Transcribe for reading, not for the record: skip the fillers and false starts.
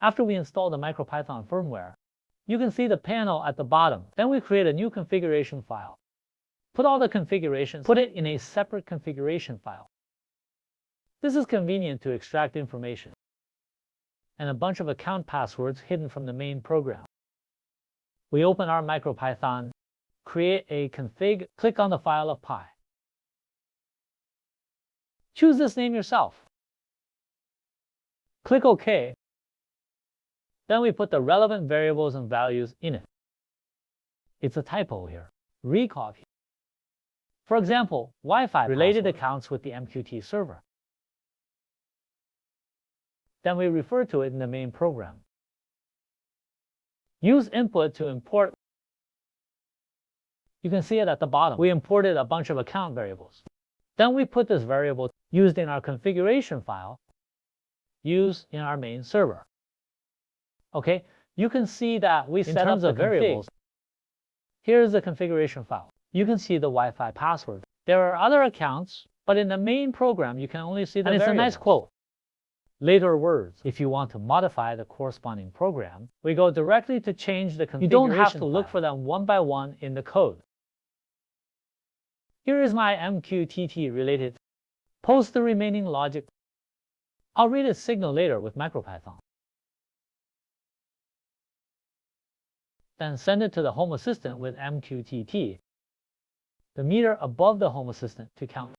After we install the MicroPython firmware, you can see the panel at the bottom. Then we create a new configuration file. Put all the configurations, put it in a separate configuration file. This is convenient to extract information and a bunch of account passwords hidden from the main program. We open our MicroPython, create a config, click on the file of Py. Choose this name yourself. Click OK. Then we put the relevant variables and values in it. It's a typo here. Recopy. For example, Wi-Fi related accounts with the MQTT server. Then we refer to it in the main program. Use input to import. You can see it at the bottom. We imported a bunch of account variables. Then we put this variable used in our configuration file, used in our main server. Okay, you can see that we set up the variables. Here's the configuration file. You can see the Wi-Fi password. There are other accounts, but in the main program, you can only see the variables. And it's a nice quote. Later words. If you want to modify the corresponding program, we go directly to change the configuration. You don't have to look for them one by one in the code. Here is my MQTT related. Post the remaining logic. I'll read its signal later with MicroPython. Then send it to the Home Assistant with MQTT, the meter above the Home Assistant to count.